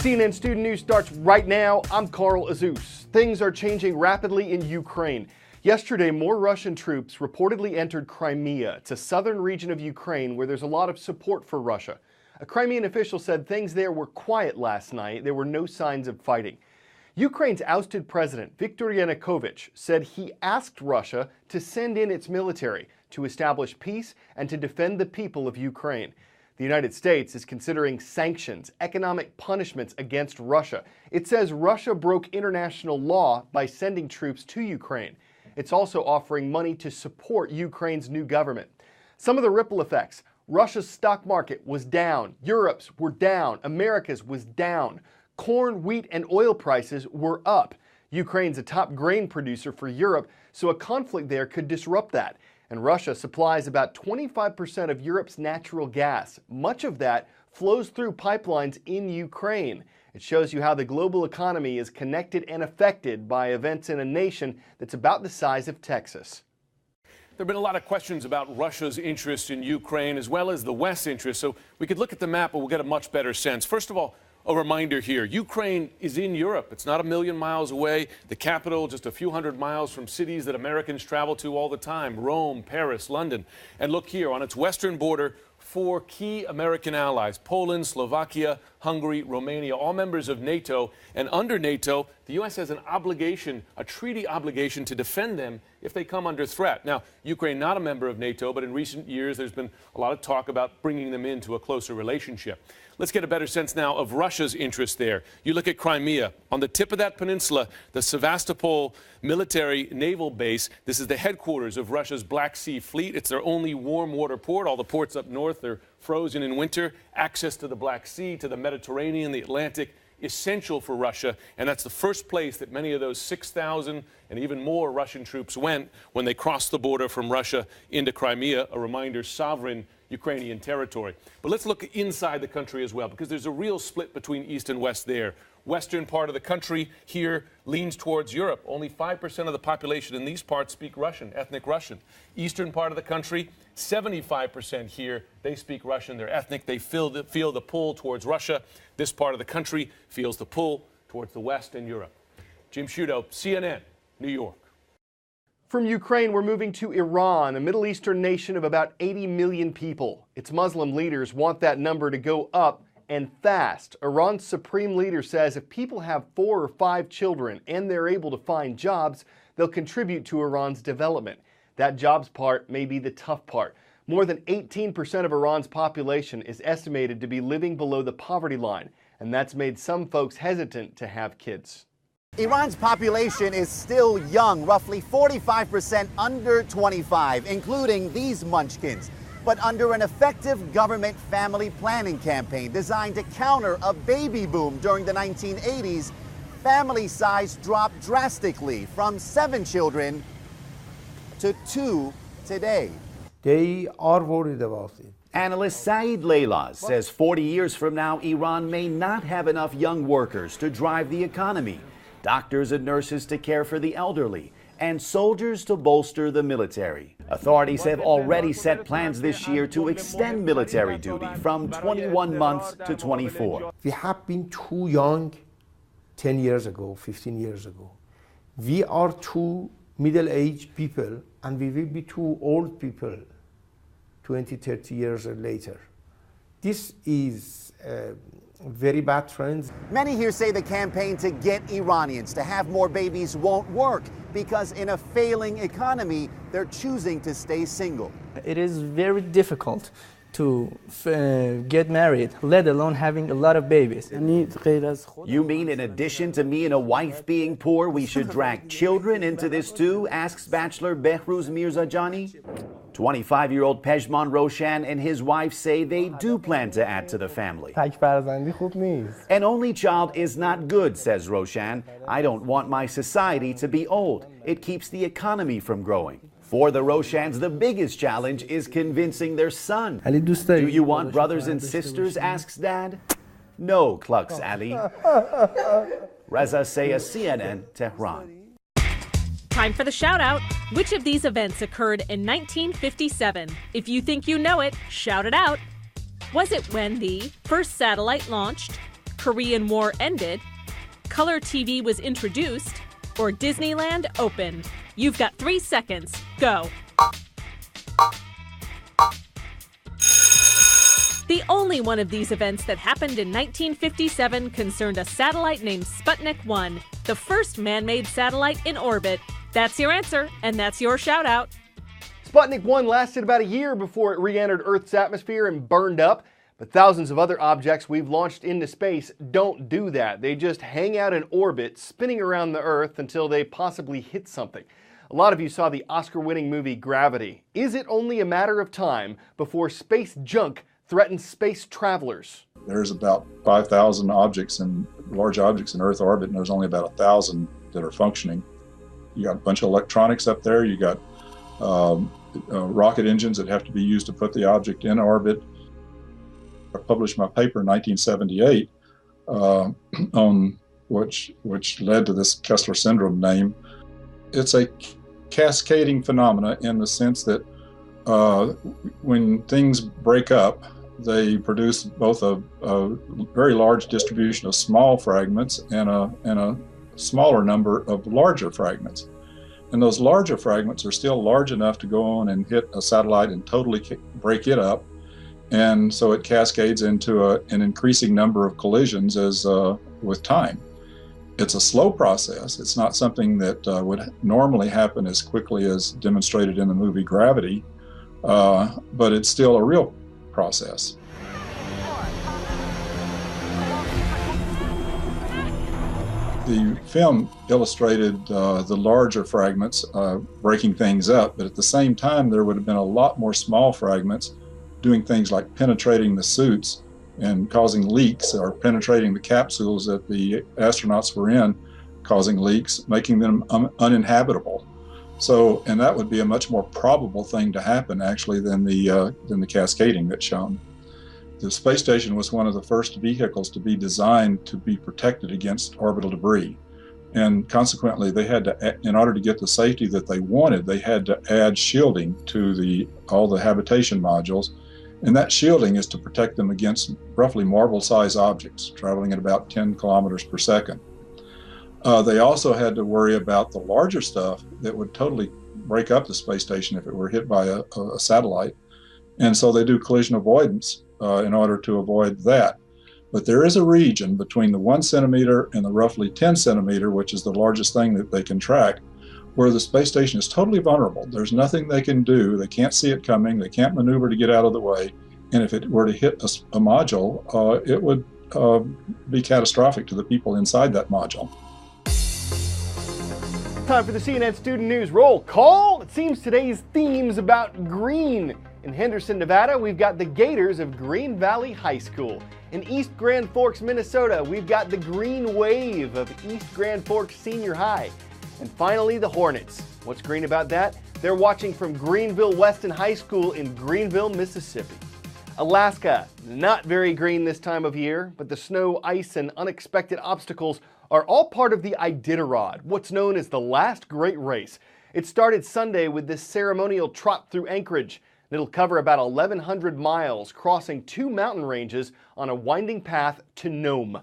CNN Student News starts right now. I'm Carl Azus. Things are changing rapidly in Ukraine. Yesterday, more Russian troops reportedly entered Crimea. It's a southern region of Ukraine where there's a lot of support for Russia. A Crimean official said things there were quiet last night. There were no signs of fighting. Ukraine's ousted president, Viktor Yanukovych, said he asked Russia to send in its military to establish peace and to defend the people of Ukraine. The United States is considering sanctions, economic punishments against Russia. It says Russia broke international law by sending troops to Ukraine. It's also offering money to support Ukraine's new government. Some of the ripple effects: Russia's stock market was down, Europe's were down, America's was down. Corn, wheat, and oil prices were up. Ukraine's a top grain producer for Europe, so a conflict there could disrupt that. And Russia supplies about 25% of Europe's natural gas. Much of that flows through pipelines in Ukraine. It shows you how the global economy is connected and affected by events in a nation that's about the size of Texas. There have been a lot of questions about Russia's interest in Ukraine as well as the West's interest, so we could look at the map and we'll get a much better sense. First of all, a reminder here, Ukraine is in Europe. It's not a million miles away. The capital just a few hundred miles from cities that Americans travel to all the time: Rome, Paris, London. And look here, on its western border, 4 key American allies: Poland, Slovakia, Hungary, Romania, all members of NATO. And under NATO, the U.S. has an obligation, a treaty obligation, to defend them if they come under threat. Now, Ukraine not a member of NATO, but in recent years there's been a lot of talk about bringing them into a closer relationship. Let's get a better sense now of Russia's interest there. You look at Crimea. On the tip of that peninsula, the Sevastopol military naval base. This is the headquarters of Russia's Black Sea Fleet. It's their only warm water port. All the ports up north are frozen in winter. Access to the Black Sea, to the Mediterranean, the Atlantic, essential for Russia, and that's the first place that many of those 6,000 and even more Russian troops went when they crossed the border from Russia into Crimea, a reminder, sovereign Ukrainian territory. But let's look inside the country as well, because there's a real split between East and West there. Western part of the country here leans towards Europe. Only 5% of the population in these parts speak Russian, ethnic Russian. Eastern part of the country, 75% here, they speak Russian, they're ethnic, they feel the pull towards Russia. This part of the country feels the pull towards the West and Europe. Jim Sciutto, CNN, New York. From Ukraine, we're moving to Iran, a Middle Eastern nation of about 80 million people. Its Muslim leaders want that number to go up and fast. Iran's supreme leader says if people have 4 or 5 children and they're able to find jobs, they'll contribute to Iran's development. That jobs part may be the tough part. More than 18% of Iran's population is estimated to be living below the poverty line, and that's made some folks hesitant to have kids. Iran's population is still young, roughly 45% under 25, including these munchkins. But under an effective government family planning campaign designed to counter a baby boom during the 1980s, family size dropped drastically from 7 children to 2 today. They are worried about it. Analyst Saeed Leilaz says 40 years from now, Iran may not have enough young workers to drive the economy, doctors and nurses to care for the elderly, and soldiers to bolster the military. Authorities have already set plans this year to extend military duty from 21 months to 24. We have been too young 10 years ago, 15 years ago. We are too middle-aged people, and we will be too old people 20, 30 years later. This is very bad trend. Many here say the campaign to get Iranians to have more babies won't work because in a failing economy, they're choosing to stay single. It is very difficult to get married, let alone having a lot of babies. You mean in addition to me and a wife being poor, we should drag children into this too, asks Bachelor Behruz Mirzajani. 25-year-old Pejman Roshan and his wife say they do plan to add to the family. An only child is not good, says Roshan. I don't want my society to be old. It keeps the economy from growing. For the Roshans, the biggest challenge is convincing their son. Do you want brothers and sisters, asks Dad. No, clucks Ali. Reza Sayah, CNN, Tehran. Time for the shout out. Which of these events occurred in 1957? If you think you know it, shout it out. Was it when the first satellite launched, Korean War ended, color TV was introduced, or Disneyland opened. You've got 3 seconds. Go. The only one of these events that happened in 1957 concerned a satellite named Sputnik 1, the first man-made satellite in orbit. That's your answer, and that's your shout-out. Sputnik 1 lasted about a year before it re-entered Earth's atmosphere and burned up, but thousands of other objects we've launched into space don't do that. They just hang out in orbit, spinning around the Earth until they possibly hit something. A lot of you saw the Oscar-winning movie Gravity. Is it only a matter of time before space junk threatens space travelers? There's about 5,000 objects and large objects in Earth orbit, and there's only about 1,000 that are functioning. You got a bunch of electronics up there. You got rocket engines that have to be used to put the object in orbit. I published my paper in 1978 on which led to this Kessler syndrome name. It's a cascading phenomena in the sense that when things break up, they produce both a very large distribution of small fragments and a smaller number of larger fragments. And those larger fragments are still large enough to go on and hit a satellite and totally break it up. And so it cascades into an increasing number of collisions as with time. It's a slow process. It's not something that would normally happen as quickly as demonstrated in the movie Gravity, but it's still a real process. The film illustrated the larger fragments breaking things up, but at the same time there would have been a lot more small fragments doing things like penetrating the suits and causing leaks, or penetrating the capsules that the astronauts were in, causing leaks, making them uninhabitable. So, and that would be a much more probable thing to happen actually than the cascading that's shown. The space station was one of the first vehicles to be designed to be protected against orbital debris. And consequently, they had to, in order to get the safety that they wanted, they had to add shielding to all the habitation modules. And that shielding is to protect them against roughly marble-sized objects traveling at about 10 kilometers per second. They also had to worry about the larger stuff that would totally break up the space station if it were hit by a satellite. And so they do collision avoidance in order to avoid that. But there is a region between the 1 centimeter and the roughly 10 centimeter, which is the largest thing that they can track, where the space station is totally vulnerable. There's nothing they can do. They can't see it coming. They can't maneuver to get out of the way. And if it were to hit a module, it would be catastrophic to the people inside that module. Time for the CNN Student News Roll Call. It seems today's theme's about green. In Henderson, Nevada, we've got the Gators of Green Valley High School. In East Grand Forks, Minnesota, we've got the Green Wave of East Grand Forks Senior High. And finally, the Hornets. What's green about that? They're watching from Greenville Weston High School in Greenville, Mississippi. Alaska, not very green this time of year, but the snow, ice, and unexpected obstacles are all part of the Iditarod, what's known as the last great race. It started Sunday with this ceremonial trot through Anchorage. It'll cover about 1,100 miles, crossing 2 mountain ranges on a winding path to Nome.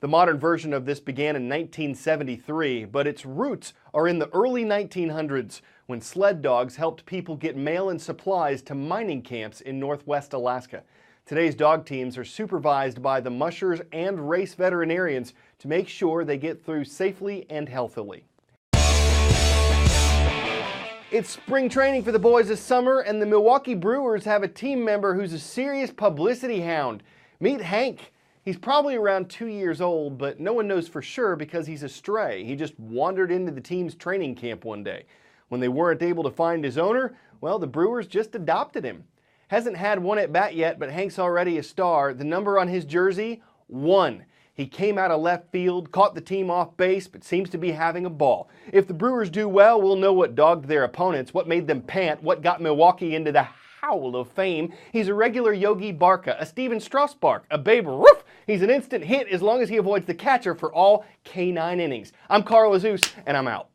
The modern version of this began in 1973, but its roots are in the early 1900s when sled dogs helped people get mail and supplies to mining camps in northwest Alaska. Today's dog teams are supervised by the mushers and race veterinarians to make sure they get through safely and healthily. It's spring training for the boys this summer, and the Milwaukee Brewers have a team member who's a serious publicity hound. Meet Hank. He's probably around 2 years old, but no one knows for sure because he's a stray. He just wandered into the team's training camp one day. When they weren't able to find his owner, well, the Brewers just adopted him. Hasn't had one at bat yet, but Hank's already a star. The number on his jersey, 1. He came out of left field, caught the team off base, but seems to be having a ball. If the Brewers do well, we'll know what dogged their opponents, what made them pant, what got Milwaukee into the Howl of Fame. He's a regular Yogi Barka, a Steven Strauss bark, a Babe Ruth. He's an instant hit as long as he avoids the catcher for all K9 innings. I'm Carl Azus, and I'm out.